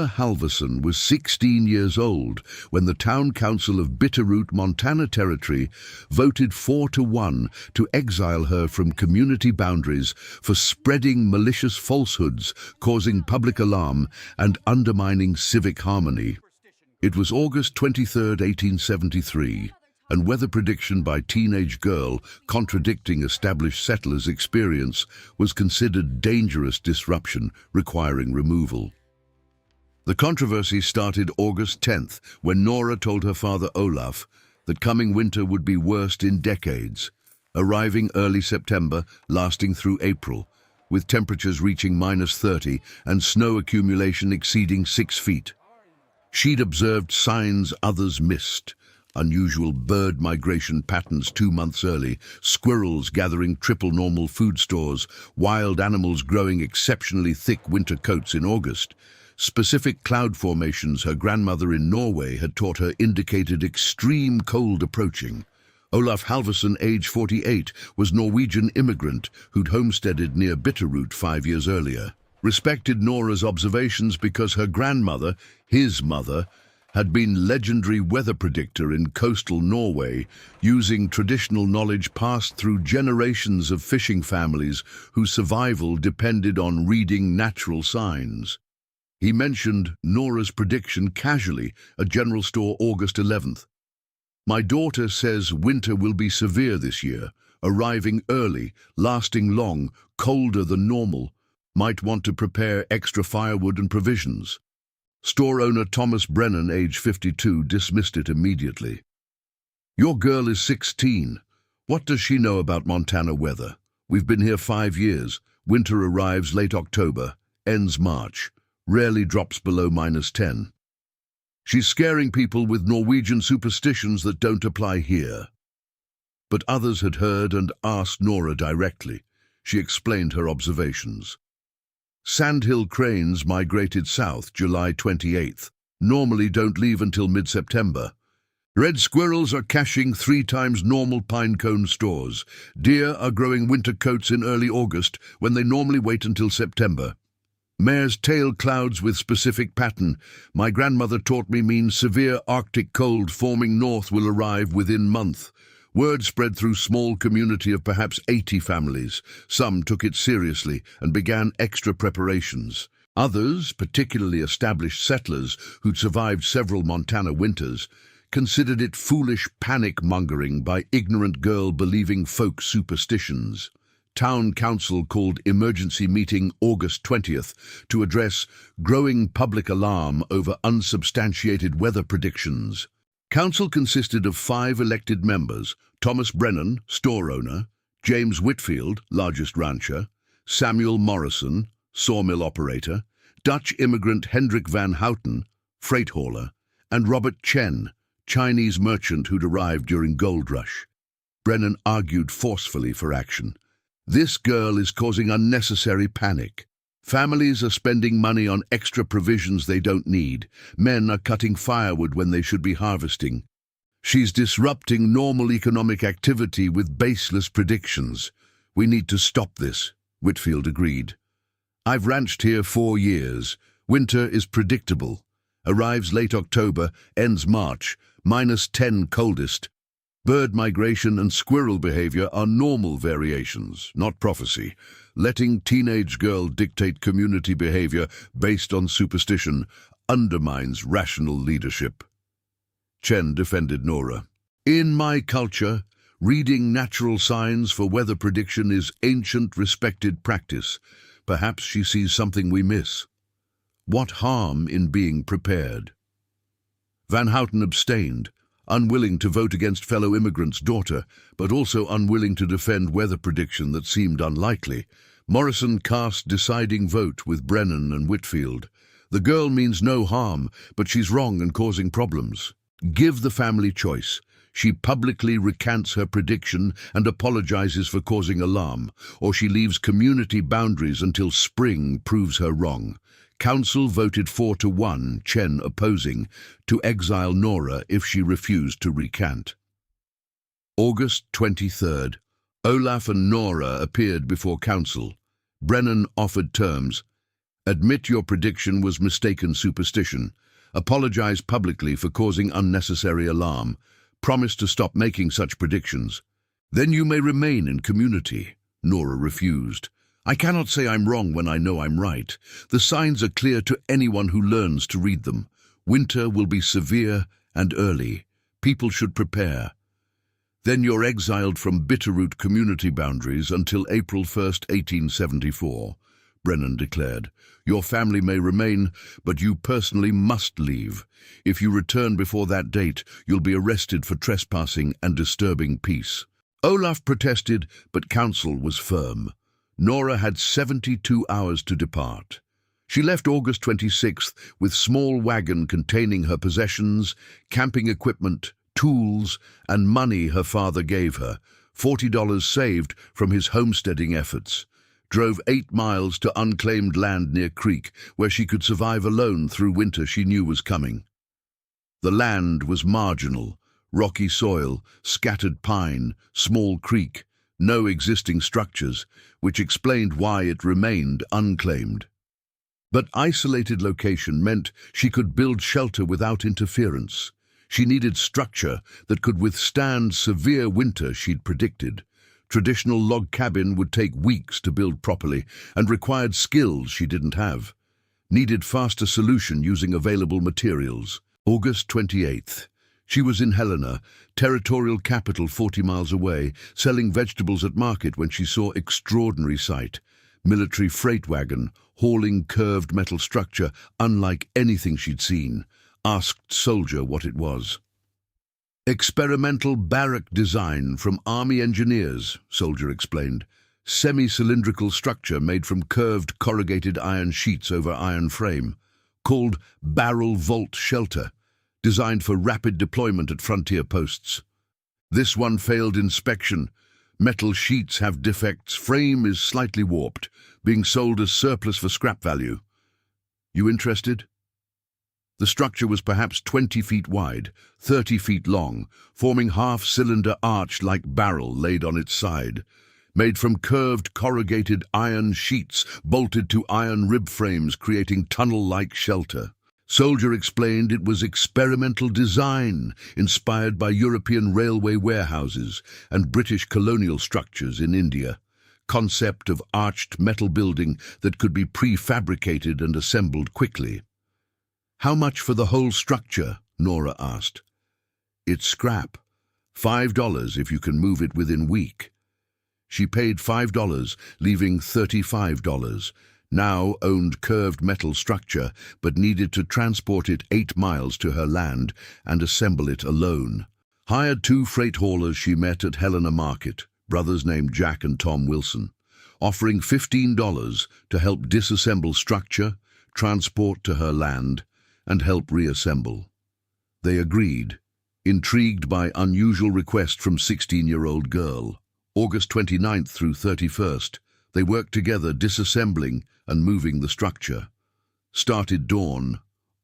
Norah Halverson was 16 years old when the Town Council of Bitterroot, Montana Territory voted 4-1 to exile her from community boundaries for spreading malicious falsehoods, causing public alarm and undermining civic harmony. It was August 23, 1873, and weather prediction by teenage girl contradicting established settlers' experience was considered dangerous disruption requiring removal. The controversy started August 10th when Norah told her father Olaf that coming winter would be worst in decades, arriving early September, lasting through April, with temperatures reaching -30 and snow accumulation exceeding 6 feet. She'd observed signs others missed: unusual bird migration patterns 2 months early, squirrels gathering triple normal food stores, wild animals growing exceptionally thick winter coats in August. Specific cloud formations her grandmother in Norway had taught her indicated extreme cold approaching. Olaf Halverson, age 48, was Norwegian immigrant who'd homesteaded near Bitterroot 5 years earlier. Respected Norah's observations because her grandmother, his mother, had been legendary weather predictor in coastal Norway, using traditional knowledge passed through generations of fishing families whose survival depended on reading natural signs. He mentioned Norah's prediction casually at General Store August 11th. "My daughter says winter will be severe this year, arriving early, lasting long, colder than normal. Might want to prepare extra firewood and provisions." Store owner Thomas Brennan, age 52, dismissed it immediately. "Your girl is 16. What does she know about Montana weather? We've been here 5 years. Winter arrives late October, ends March, rarely drops below -10. She's scaring people with Norwegian superstitions that don't apply here." But others had heard and asked Norah directly. She explained her observations. Sandhill cranes migrated south July 28th, normally don't leave until mid-September. Red squirrels are caching 3 times normal pine cone stores. Deer are growing winter coats in early August when they normally wait until September. Mare's tail clouds with specific pattern, my grandmother taught me, means severe Arctic cold forming north will arrive within month. Word spread through small community of perhaps 80 families. Some took it seriously and began extra preparations. Others, particularly established settlers who'd survived several Montana winters, considered it foolish panic-mongering by ignorant girl-believing folk superstitions. Town Council called emergency meeting August 20th to address growing public alarm over unsubstantiated weather predictions. Council consisted of 5 elected members: Thomas Brennan, store owner; James Whitfield, largest rancher; Samuel Morrison, sawmill operator; Dutch immigrant Hendrik van Houten, freight hauler; and Robert Chen, Chinese merchant who'd arrived during gold rush. Brennan argued forcefully for action. "This girl is causing unnecessary panic. Families are spending money on extra provisions they don't need. Men are cutting firewood when they should be harvesting. She's disrupting normal economic activity with baseless predictions. We need to stop this," Whitfield agreed. "I've ranched here 4 years. Winter is predictable. Arrives late October, ends March, -10 coldest. Bird migration and squirrel behavior are normal variations, not prophecy. Letting teenage girl dictate community behavior based on superstition undermines rational leadership." Chen defended Norah. "In my culture, reading natural signs for weather prediction is ancient, respected practice. Perhaps she sees something we miss. What harm in being prepared?" Van Houten abstained, unwilling to vote against fellow immigrant's daughter, but also unwilling to defend weather prediction that seemed unlikely. Morrison cast deciding vote with Brennan and Whitfield. "The girl means no harm, but she's wrong and causing problems. Give the family choice. She publicly recants her prediction and apologizes for causing alarm, or she leaves community boundaries until spring proves her wrong." Council voted 4-1, Chen opposing, to exile Norah if she refused to recant. August 23rd. Olaf and Norah appeared before council. Brennan offered terms. Admit your prediction was mistaken superstition. Apologize publicly for causing unnecessary alarm. Promise to stop making such predictions. Then you may remain in community. Norah refused. I cannot say I'm wrong when I know I'm right. The signs are clear to anyone who learns to read them. Winter will be severe and early. People should prepare. Then you're exiled from Bitterroot community boundaries until April 1st, 1874, Brennan declared. Your family may remain, but you personally must leave. If you return before that date, you'll be arrested for trespassing and disturbing peace. Olaf protested, but council was firm. Norah had 72 hours to depart. She left August 26th with small wagon containing her possessions, camping equipment, tools, and money her father gave her, $40 saved from his homesteading efforts. Drove 8 miles to unclaimed land near creek, where she could survive alone through winter she knew was coming. The land was marginal, rocky soil, scattered pine, small creek, no existing structures, which explained why it remained unclaimed. But isolated location meant she could build shelter without interference. She needed structure that could withstand severe winter she'd predicted. Traditional log cabin would take weeks to build properly and required skills she didn't have. Needed faster solution using available materials. August 28th. She was in Helena, territorial capital 40 miles away, selling vegetables at market when she saw extraordinary sight. Military freight wagon, hauling curved metal structure unlike anything she'd seen. Asked soldier what it was. Experimental barrack design from Army engineers, soldier explained. Semi-cylindrical structure made from curved corrugated iron sheets over iron frame. Called barrel vault shelter. Designed for rapid deployment at frontier posts. This one failed inspection. Metal sheets have defects, frame is slightly warped, being sold as surplus for scrap value. You interested? The structure was perhaps 20 feet wide, 30 feet long, forming half-cylinder arch-like barrel laid on its side. Made from curved corrugated iron sheets bolted to iron rib frames, creating tunnel-like shelter. Soldier explained it was experimental design, inspired by European railway warehouses and British colonial structures in India. Concept of arched metal building that could be prefabricated and assembled quickly. How much for the whole structure? Norah asked. It's scrap. $5 if you can move it within week. She paid $5, leaving $35. Now owned curved metal structure, but needed to transport it 8 miles to her land and assemble it alone. Hired 2 freight haulers she met at Helena Market, brothers named Jack and Tom Wilson, offering $15 to help disassemble structure, transport to her land, and help reassemble. They agreed, intrigued by unusual request from 16-year-old girl. August 29th through 31st, they worked together disassembling and moving the structure. Started dawn.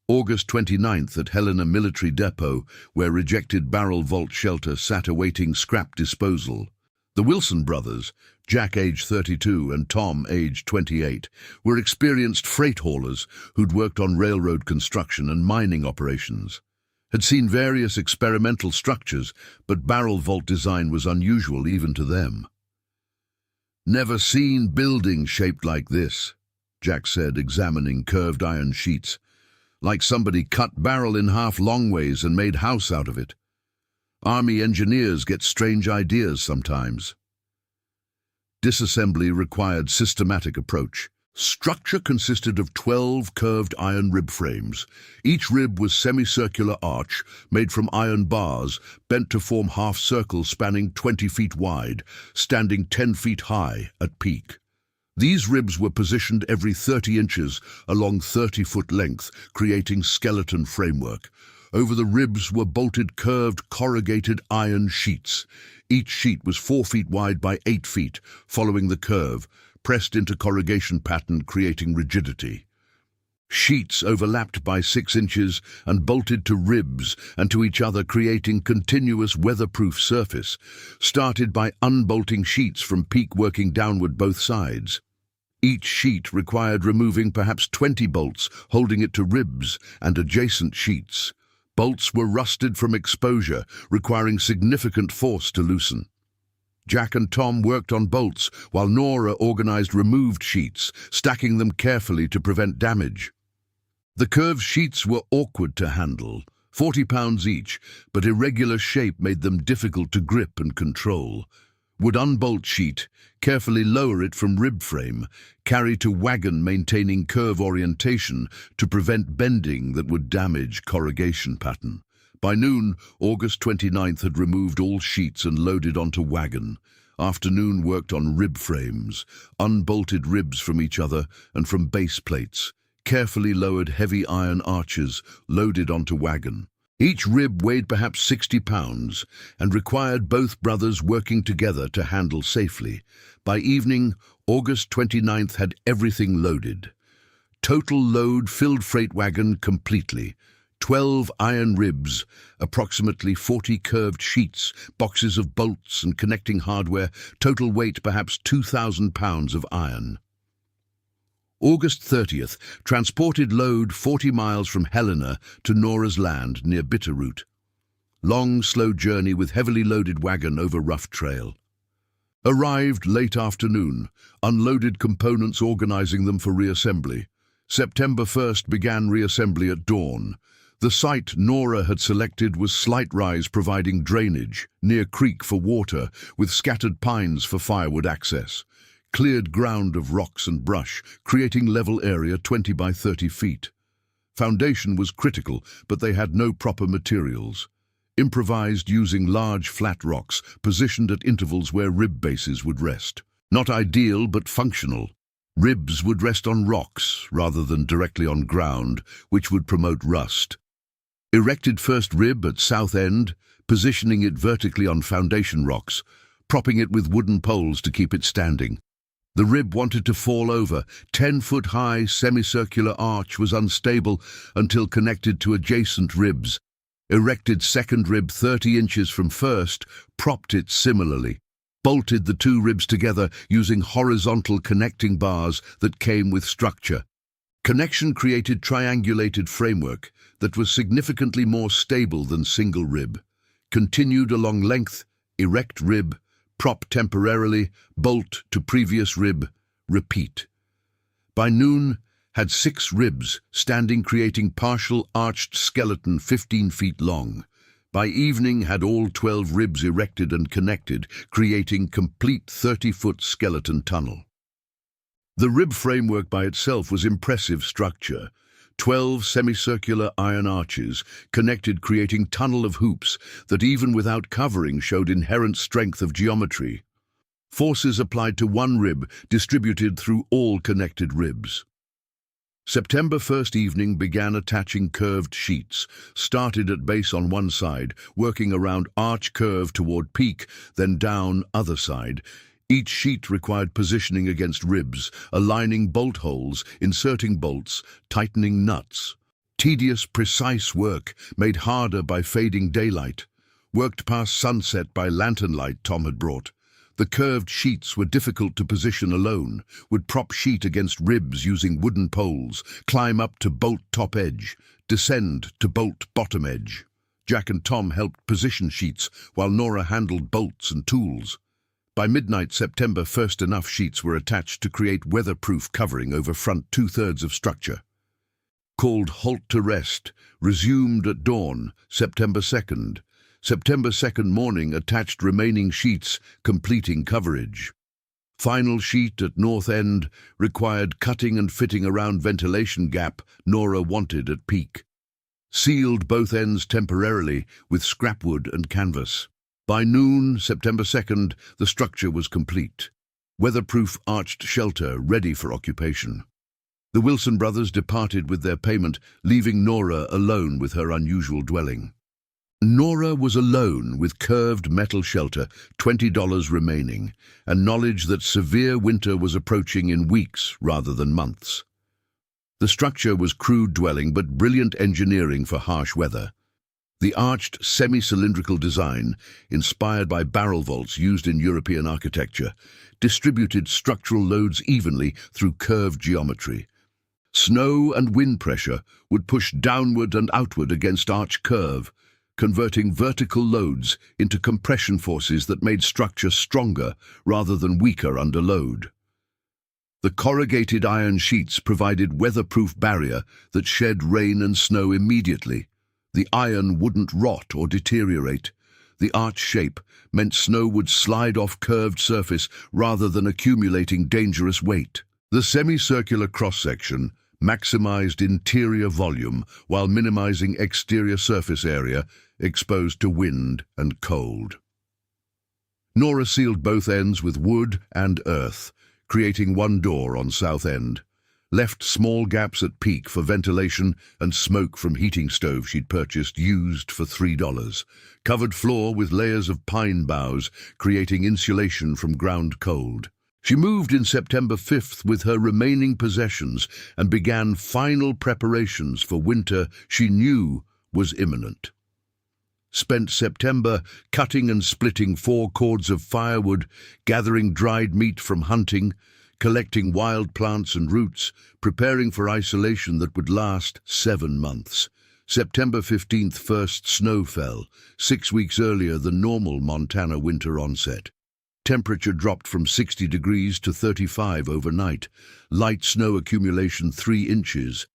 August 29th at Helena Military Depot, where rejected barrel vault shelter sat awaiting scrap disposal. The Wilson brothers, Jack age 32 and Tom age 28, were experienced freight haulers who'd worked on railroad construction and mining operations. Had seen various experimental structures, but barrel vault design was unusual even to them. Never seen building shaped like this, Jack said, examining curved iron sheets. Like somebody cut barrel in half long ways and made house out of it. Army engineers get strange ideas sometimes. Disassembly required systematic approach. Structure consisted of 12 curved iron rib frames. Each rib was semicircular arch, made from iron bars, bent to form half circles spanning 20 feet wide, standing 10 feet high at peak. These ribs were positioned every 30 inches along 30-foot length, creating skeleton framework. Over the ribs were bolted curved corrugated iron sheets. Each sheet was 4 feet wide by 8 feet, following the curve, pressed into corrugation pattern creating rigidity. Sheets overlapped by 6 inches and bolted to ribs and to each other, creating continuous weatherproof surface, started by unbolting sheets from peak working downward both sides. Each sheet required removing perhaps 20 bolts, holding it to ribs and adjacent sheets. Bolts were rusted from exposure, requiring significant force to loosen. Jack and Tom worked on bolts, while Norah organized removed sheets, stacking them carefully to prevent damage. The curved sheets were awkward to handle, 40 pounds each, but irregular shape made them difficult to grip and control. Would unbolt sheet, carefully lower it from rib frame, carry to wagon maintaining curve orientation to prevent bending that would damage corrugation pattern. By noon, August 29th had removed all sheets and loaded onto wagon. Afternoon worked on rib frames, unbolted ribs from each other and from base plates, carefully lowered heavy iron arches, loaded onto wagon. Each rib weighed perhaps 60 pounds and required both brothers working together to handle safely. By evening, August 29th had everything loaded. Total load filled freight wagon completely. 12 iron ribs, approximately 40 curved sheets, boxes of bolts and connecting hardware, total weight perhaps 2,000 pounds of iron. August 30th, transported load 40 miles from Helena to Norah's land near Bitterroot. Long, slow journey with heavily loaded wagon over rough trail. Arrived late afternoon, unloaded components organizing them for reassembly. September 1st began reassembly at dawn. The site Norah had selected was slight rise providing drainage, near creek for water, with scattered pines for firewood access. Cleared ground of rocks and brush, creating level area 20 by 30 feet. Foundation was critical, but they had no proper materials. Improvised using large flat rocks, positioned at intervals where rib bases would rest. Not ideal, but functional. Ribs would rest on rocks, rather than directly on ground, which would promote rust. Erected first rib at south end, positioning it vertically on foundation rocks, propping it with wooden poles to keep it standing. The rib wanted to fall over. 10-foot-high semicircular arch was unstable until connected to adjacent ribs. Erected second rib 30 inches from first, propped it similarly. Bolted the two ribs together using horizontal connecting bars that came with structure. Connection created triangulated framework that was significantly more stable than single rib. Continued along length, erect rib, prop temporarily, bolt to previous rib, repeat. By noon, had 6 ribs standing creating partial arched skeleton 15 feet long. By evening had all 12 ribs erected and connected, creating complete 30-foot skeleton tunnel. The rib framework by itself was impressive structure. 12 semicircular iron arches connected creating tunnel of hoops that even without covering showed inherent strength of geometry. Forces applied to one rib distributed through all connected ribs. September 1st evening began attaching curved sheets, started at base on one side, working around arch curve toward peak, then down other side. Each sheet required positioning against ribs, aligning bolt holes, inserting bolts, tightening nuts. Tedious, precise work, made harder by fading daylight. Worked past sunset by lantern light Tom had brought. The curved sheets were difficult to position alone, would prop sheet against ribs using wooden poles, climb up to bolt top edge, descend to bolt bottom edge. Jack and Tom helped position sheets while Norah handled bolts and tools. By midnight September 1st enough sheets were attached to create weatherproof covering over front 2/3 of structure. Called halt to rest, resumed at dawn, September 2nd. September 2nd morning attached remaining sheets, completing coverage. Final sheet at north end required cutting and fitting around ventilation gap Norah wanted at peak. Sealed both ends temporarily with scrapwood and canvas. By noon, September 2nd, the structure was complete. Weatherproof arched shelter ready for occupation. The Wilson brothers departed with their payment, leaving Norah alone with her unusual dwelling. Norah was alone with curved metal shelter, $20 remaining, and knowledge that severe winter was approaching in weeks rather than months. The structure was crude dwelling but brilliant engineering for harsh weather. The arched semi-cylindrical design, inspired by barrel vaults used in European architecture, distributed structural loads evenly through curved geometry. Snow and wind pressure would push downward and outward against arch curve, converting vertical loads into compression forces that made structure stronger rather than weaker under load. The corrugated iron sheets provided weatherproof barrier that shed rain and snow immediately. The iron wouldn't rot or deteriorate. The arch shape meant snow would slide off curved surface rather than accumulating dangerous weight. The semicircular cross-section maximized interior volume while minimizing exterior surface area exposed to wind and cold. Norah sealed both ends with wood and earth, creating one door on south end, left small gaps at peak for ventilation and smoke from heating stove she'd purchased used for $3, covered floor with layers of pine boughs, creating insulation from ground cold. She moved in September 5th with her remaining possessions and began final preparations for winter she knew was imminent. Spent September cutting and splitting 4 cords of firewood, gathering dried meat from hunting, collecting wild plants and roots, preparing for isolation that would last 7 months. September 15th, first snow fell, 6 weeks earlier than normal Montana winter onset. Temperature dropped from 60 degrees to 35 overnight. Light snow accumulation 3 inches.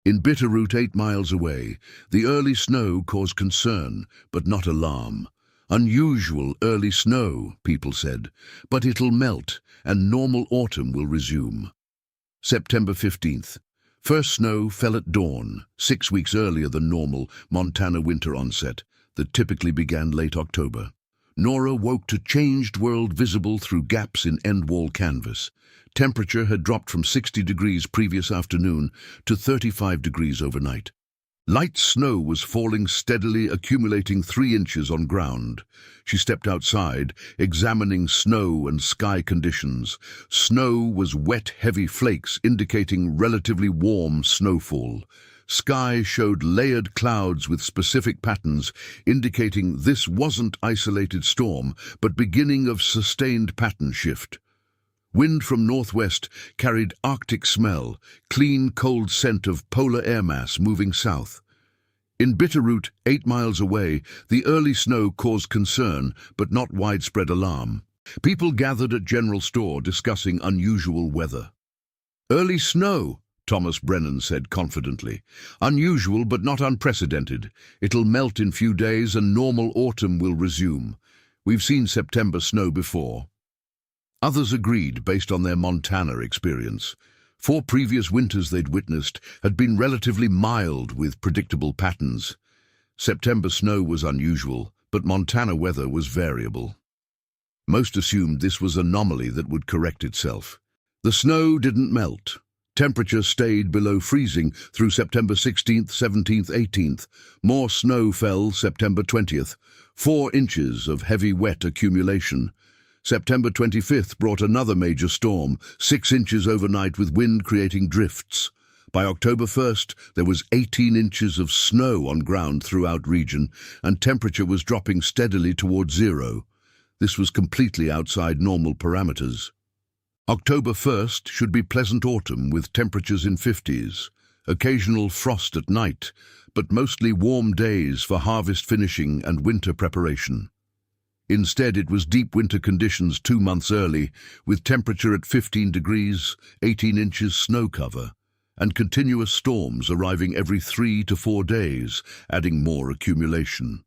In Bitterroot, 8 miles away, the early snow caused concern, but not alarm. Unusual early snow, people said, but it'll melt and normal autumn will resume. September 15th. First snow fell at dawn, 6 weeks earlier than normal Montana winter onset that typically began late October. Norah woke to changed world visible through gaps in end wall canvas. Temperature had dropped from 60 degrees previous afternoon to 35 degrees overnight. Light snow was falling steadily, accumulating 3 inches on ground. She stepped outside, examining snow and sky conditions. Snow was wet, heavy flakes indicating relatively warm snowfall. Sky showed layered clouds with specific patterns, indicating this wasn't isolated storm, but beginning of sustained pattern shift. Wind from northwest carried Arctic smell, clean, cold scent of polar air mass moving south. In Bitterroot, 8 miles away, the early snow caused concern, but not widespread alarm. People gathered at general store discussing unusual weather. "Early snow," Thomas Brennan said confidently. "Unusual but not unprecedented. It'll melt in few days and normal autumn will resume. We've seen September snow before." Others agreed based on their Montana experience. 4 previous winters they'd witnessed had been relatively mild with predictable patterns. September snow was unusual, but Montana weather was variable. Most assumed this was an anomaly that would correct itself. The snow didn't melt. Temperature stayed below freezing through September 16th, 17th, 18th. More snow fell September 20th, 4 inches of heavy wet accumulation. September 25th brought another major storm, 6 inches overnight with wind creating drifts. By October 1st, there was 18 inches of snow on ground throughout region, and temperature was dropping steadily towards 0. This was completely outside normal parameters. October 1st should be pleasant autumn with temperatures in 50s. Occasional frost at night, but mostly warm days for harvest finishing and winter preparation. Instead, it was deep winter conditions 2 months early, with temperature at 15 degrees, 18 inches snow cover, and continuous storms arriving every 3 to 4 days, adding more accumulation.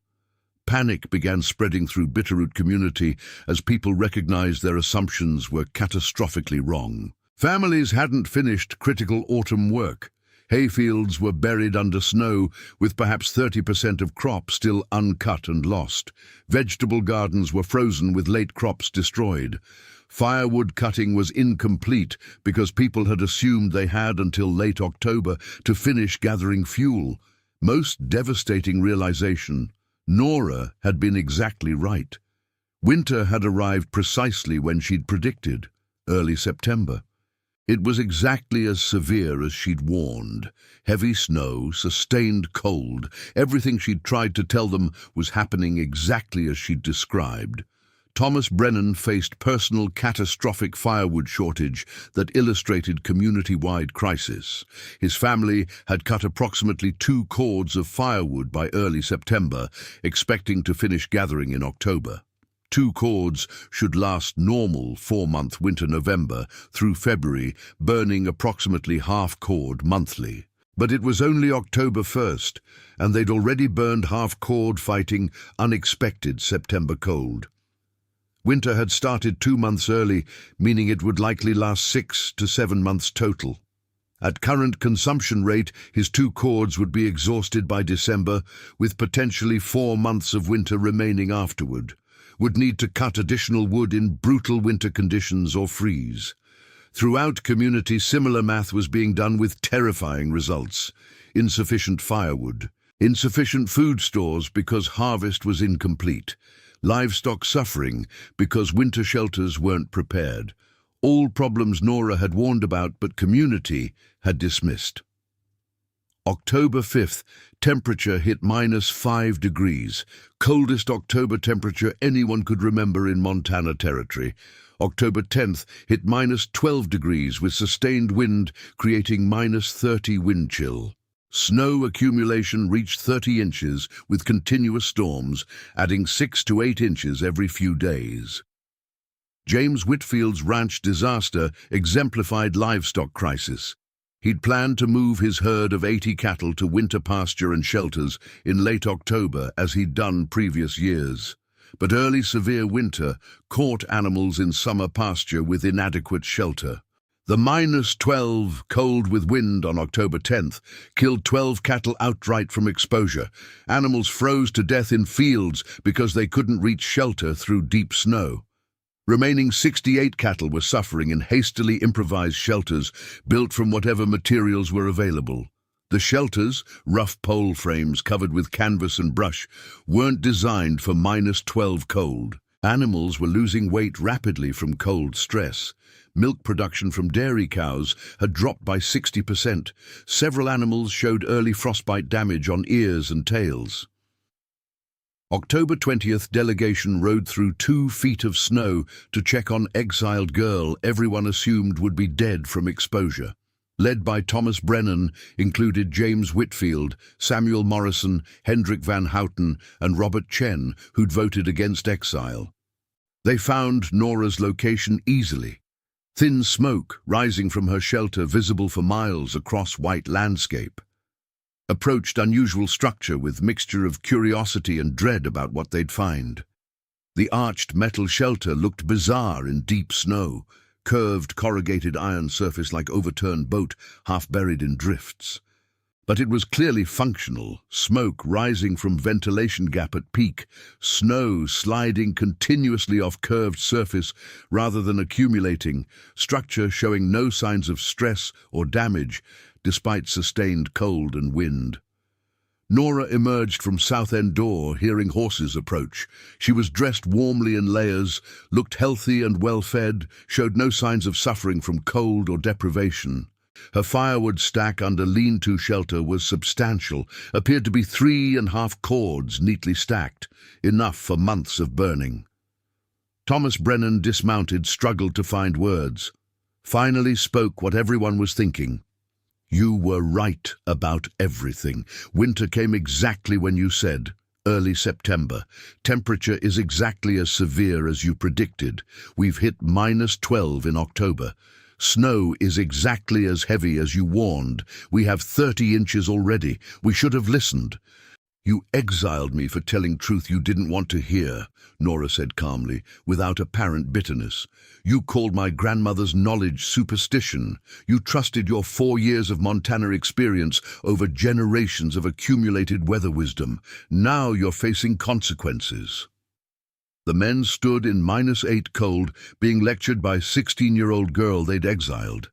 Panic began spreading through Bitterroot community as people recognized their assumptions were catastrophically wrong. Families hadn't finished critical autumn work. Hayfields were buried under snow, with perhaps 30% of crops still uncut and lost. Vegetable gardens were frozen with late crops destroyed. Firewood cutting was incomplete because people had assumed they had until late October to finish gathering fuel. Most devastating realization: Norah had been exactly right. Winter had arrived precisely when she'd predicted, early September. It was exactly as severe as she'd warned. Heavy snow, sustained cold, everything she'd tried to tell them was happening exactly as she'd described. Thomas Brennan faced personal catastrophic firewood shortage that illustrated community-wide crisis. His family had cut approximately 2 cords of firewood by early September, expecting to finish gathering in October. 2 cords should last normal 4-month winter November through February, burning approximately half cord monthly. But it was only October 1st, and they'd already burned half cord fighting unexpected September cold. Winter had started 2 months early, meaning it would likely last 6 to 7 months total. At current consumption rate, his 2 cords would be exhausted by December, with potentially 4 months of winter remaining afterward. Would need to cut additional wood in brutal winter conditions or freeze. Throughout community, similar math was being done with terrifying results. Insufficient firewood. Insufficient food stores because harvest was incomplete. Livestock suffering because winter shelters weren't prepared. All problems Norah had warned about, but community had dismissed. October 5th, temperature hit -5 degrees, coldest October temperature anyone could remember in Montana Territory. October 10th hit -12 degrees with sustained wind, creating -30 wind chill. Snow accumulation reached 30 inches with continuous storms, adding 6 to 8 inches every few days. James Whitfield's ranch disaster exemplified livestock crisis. He'd planned to move his herd of 80 cattle to winter pasture and shelters in late October, as he'd done previous years. But early severe winter caught animals in summer pasture with inadequate shelter. The -12 cold with wind on October 10th killed 12 cattle outright from exposure. Animals froze to death in fields because they couldn't reach shelter through deep snow. Remaining 68 cattle were suffering in hastily improvised shelters built from whatever materials were available. The shelters, rough pole frames covered with canvas and brush, weren't designed for -12 cold. Animals were losing weight rapidly from cold stress. Milk production from dairy cows had dropped by 60%. Several animals showed early frostbite damage on ears and tails. October 20th, delegation rode through 2 feet of snow to check on exiled girl everyone assumed would be dead from exposure. Led by Thomas Brennan, included James Whitfield, Samuel Morrison, Hendrik Van Houten, and Robert Chen, who'd voted against exile. They found Norah's location easily. Thin smoke rising from her shelter visible for miles across white landscape. Approached unusual structure with mixture of curiosity and dread about what they'd find. The arched metal shelter looked bizarre in deep snow, curved corrugated iron surface like overturned boat, half buried in drifts. But it was clearly functional, smoke rising from ventilation gap at peak, snow sliding continuously off curved surface rather than accumulating, structure showing no signs of stress or damage despite sustained cold and wind. Norah emerged from south end door, hearing horses approach. She was dressed warmly in layers, looked healthy and well-fed, showed no signs of suffering from cold or deprivation. Her firewood stack under lean-to shelter was substantial, appeared to be 3.5 cords neatly stacked, enough for months of burning. Thomas Brennan, dismounted, struggled to find words. Finally spoke what everyone was thinking. "You were right about everything. Winter came exactly when you said. Early September. Temperature is exactly as severe as you predicted. We've hit -12 in October. Snow is exactly as heavy as you warned. We have 30 inches already. We should have listened." "You exiled me for telling truth you didn't want to hear," Norah said calmly, without apparent bitterness. "You called my grandmother's knowledge superstition. You trusted your 4 years of Montana experience over generations of accumulated weather wisdom. Now you're facing consequences." The men stood in -8 cold, being lectured by a 16-year-old girl they'd exiled.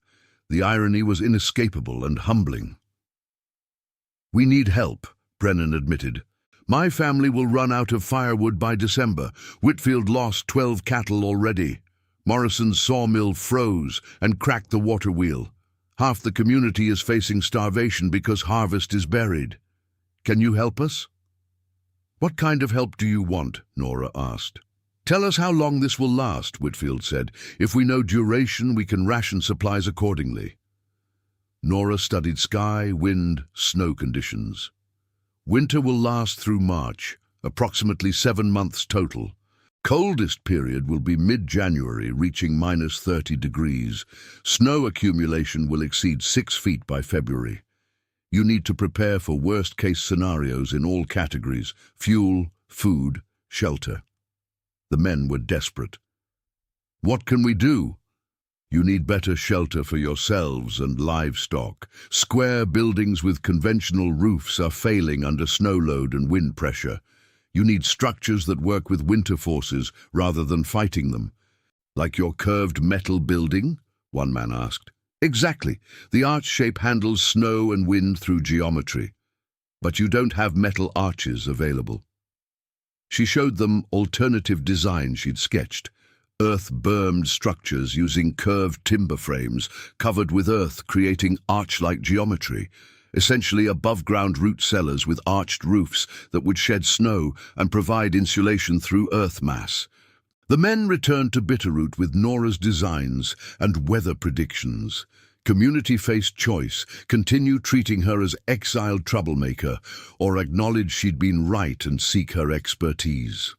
The irony was inescapable and humbling. "We need help," Brennan admitted. "My family will run out of firewood by December. Whitfield lost 12 cattle already." Morrison's sawmill froze and cracked the water wheel. Half the community is facing starvation because harvest is buried. Can you help us? What kind of help do you want? Norah asked. Tell us how long this will last, Whitfield said. If we know duration, we can ration supplies accordingly. Norah studied sky, wind, snow conditions. Winter will last through March, approximately 7 months total. Coldest period will be mid-January, reaching -30 degrees. Snow accumulation will exceed 6 feet by February. You need to prepare for worst-case scenarios in all categories: fuel, food, shelter. The men were desperate. What can we do? You need better shelter for yourselves and livestock. Square buildings with conventional roofs are failing under snow load and wind pressure. You need structures that work with winter forces rather than fighting them. Like your curved metal building? One man asked. Exactly. The arch shape handles snow and wind through geometry. But you don't have metal arches available. She showed them alternative designs she'd sketched. Earth-bermed structures using curved timber frames covered with earth, creating arch-like geometry. Essentially above-ground root cellars with arched roofs that would shed snow and provide insulation through earth mass. The men returned to Bitterroot with Norah's designs and weather predictions. Community faced choice: continue treating her as exiled troublemaker, or acknowledge she'd been right and seek her expertise.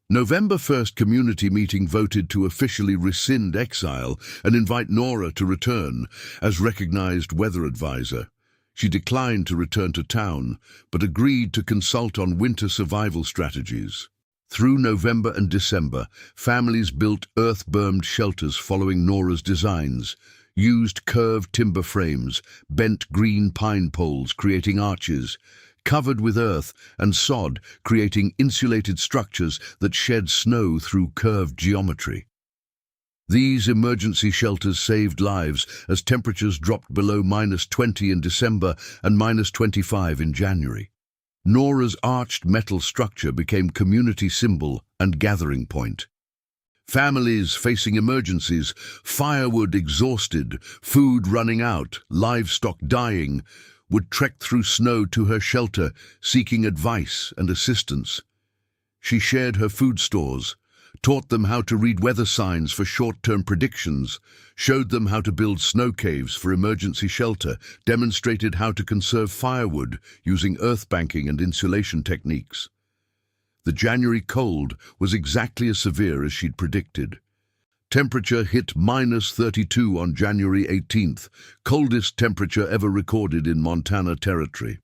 November 1st community meeting voted to officially rescind exile and invite Norah to return as recognized weather advisor. She declined to return to town, but agreed to consult on winter survival strategies. Through November and December, families built earth-bermed shelters following Norah's designs, used curved timber frames, bent green pine poles creating arches, covered with earth and sod creating insulated structures that shed snow through curved geometry. These emergency shelters saved lives as temperatures dropped below -20 in December and -25 in January. Norah's arched metal structure became community symbol and gathering point. Families facing emergencies, firewood exhausted, food running out, livestock dying, would trek through snow to her shelter, seeking advice and assistance. She shared her food stores, taught them how to read weather signs for short-term predictions, showed them how to build snow caves for emergency shelter, demonstrated how to conserve firewood using earth banking and insulation techniques. The January cold was exactly as severe as she'd predicted. Temperature hit -32 on January 18th, coldest temperature ever recorded in Montana Territory.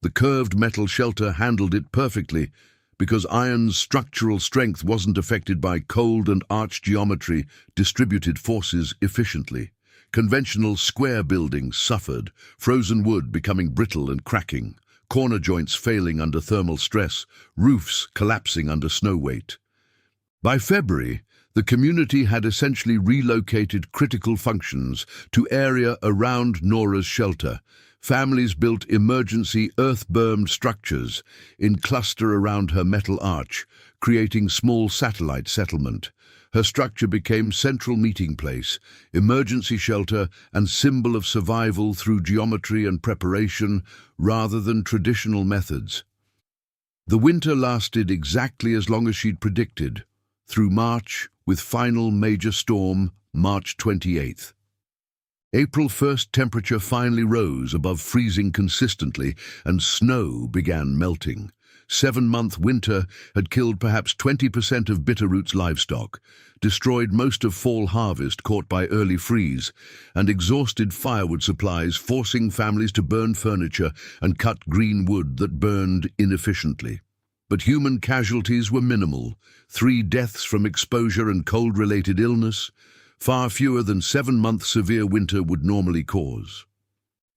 The curved metal shelter handled it perfectly, because iron's structural strength wasn't affected by cold and arch geometry, distributed forces efficiently. Conventional square buildings suffered, frozen wood becoming brittle and cracking, corner joints failing under thermal stress, roofs collapsing under snow weight. By February, the community had essentially relocated critical functions to area around Norah's shelter. Families built emergency earth-bermed structures in cluster around her metal arch, creating small satellite settlement. Her structure became central meeting place, emergency shelter, and symbol of survival through geometry and preparation rather than traditional methods. The winter lasted exactly as long as she'd predicted, through March, with final major storm, March 28th. April 1st temperature finally rose above freezing consistently and snow began melting. 7-month winter had killed perhaps 20% of Bitterroot's livestock, destroyed most of fall harvest caught by early freeze, and exhausted firewood supplies, forcing families to burn furniture and cut green wood that burned inefficiently. But human casualties were minimal: 3 deaths from exposure and cold-related illness, far fewer than 7-month severe winter would normally cause.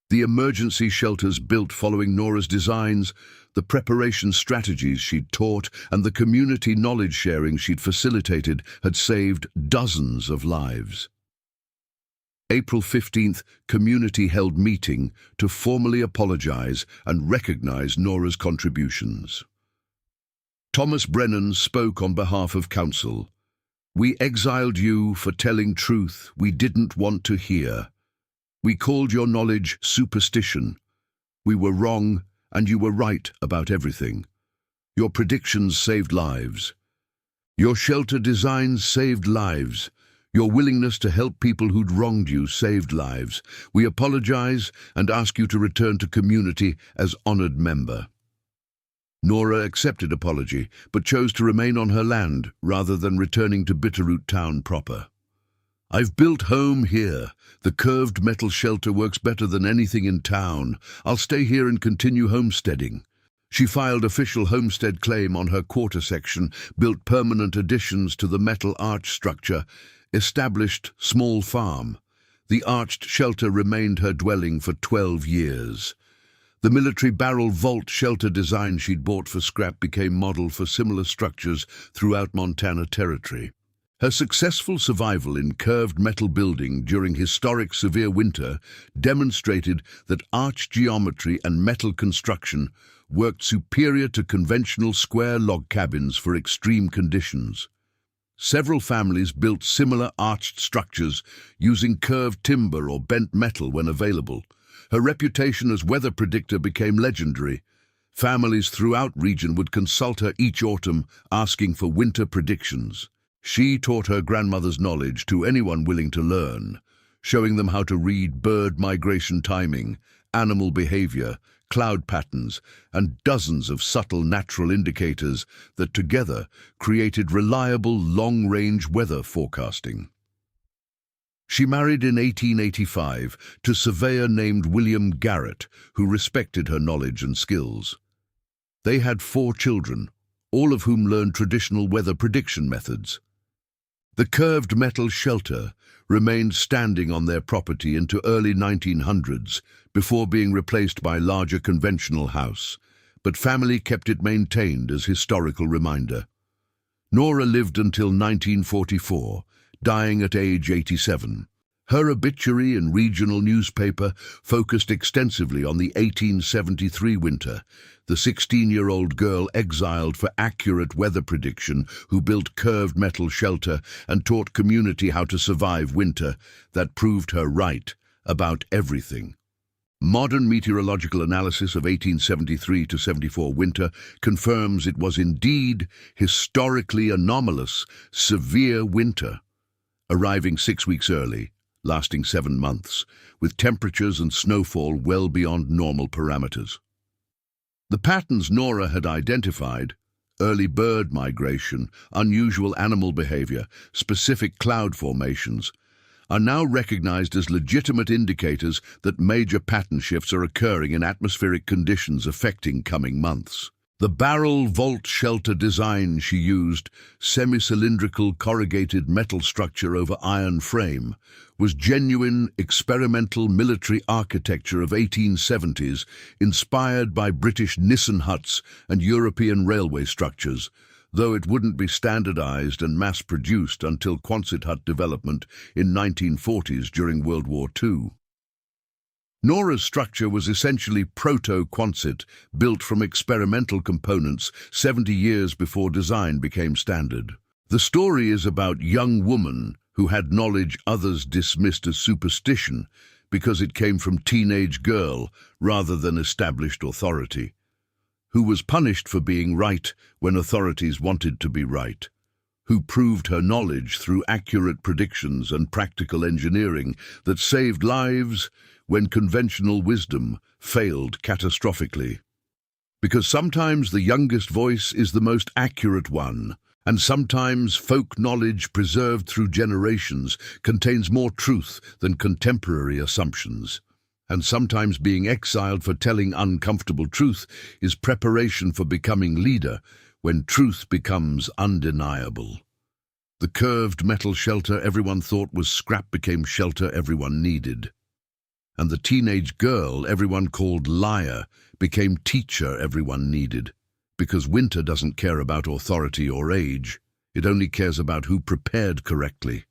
The emergency shelters built following Norah's designs, the preparation strategies she'd taught, and the community knowledge sharing she'd facilitated had saved dozens of lives. April 15th, community held meeting to formally apologize and recognize Norah's contributions. Thomas Brennan spoke on behalf of council. We exiled you for telling truth we didn't want to hear. We called your knowledge superstition. We were wrong, and you were right about everything. Your predictions saved lives. Your shelter designs saved lives. Your willingness to help people who'd wronged you saved lives. We apologize and ask you to return to community as honored member. Norah accepted apology, but chose to remain on her land rather than returning to Bitterroot town proper. I've built home here. The curved metal shelter works better than anything in town. I'll stay here and continue homesteading. She filed official homestead claim on her quarter section, built permanent additions to the metal arch structure, established small farm. The arched shelter remained her dwelling for 12 years. The military barrel vault shelter design she'd bought for scrap became model for similar structures throughout Montana Territory. Her successful survival in curved metal building during historic severe winter demonstrated that arch geometry and metal construction worked superior to conventional square log cabins for extreme conditions. Several families built similar arched structures using curved timber or bent metal when available. Her reputation as weather predictor became legendary. Families throughout region would consult her each autumn asking for winter predictions. She taught her grandmother's knowledge to anyone willing to learn, showing them how to read bird migration timing, animal behavior, cloud patterns, and dozens of subtle natural indicators that together created reliable long-range weather forecasting. She married in 1885 to a surveyor named William Garrett, who respected her knowledge and skills. They had 4 children, all of whom learned traditional weather prediction methods. The curved metal shelter remained standing on their property into early 1900s before being replaced by a larger conventional house, but family kept it maintained as historical reminder. Norah lived until 1944, dying at age 87. Her obituary in regional newspaper focused extensively on the 1873 winter, the 16-year-old girl exiled for accurate weather prediction who built curved metal shelter and taught community how to survive winter that proved her right about everything. Modern meteorological analysis of 1873 to 74 winter confirms it was indeed historically anomalous, severe winter, arriving 6 weeks early, lasting 7 months, with temperatures and snowfall well beyond normal parameters. The patterns Norah had identified, early bird migration, unusual animal behavior, specific cloud formations, are now recognized as legitimate indicators that major pattern shifts are occurring in atmospheric conditions affecting coming months. The barrel vault shelter design she used, semi-cylindrical corrugated metal structure over iron frame, was genuine experimental military architecture of 1870s, inspired by British Nissen huts and European railway structures, though it wouldn't be standardized and mass-produced until Quonset hut development in 1940s during World War II. Norah's structure was essentially proto-Quonset, built from experimental components 70 years before design became standard. The story is about a young woman who had knowledge others dismissed as superstition because it came from teenage girl rather than established authority, who was punished for being right when authorities wanted to be right, who proved her knowledge through accurate predictions and practical engineering that saved lives when conventional wisdom failed catastrophically. Because sometimes the youngest voice is the most accurate one, and sometimes folk knowledge preserved through generations contains more truth than contemporary assumptions. And sometimes being exiled for telling uncomfortable truth is preparation for becoming leader when truth becomes undeniable. The curved metal shelter everyone thought was scrap became shelter everyone needed. And the teenage girl everyone called liar became teacher everyone needed, because winter doesn't care about authority or age, it only cares about who prepared correctly.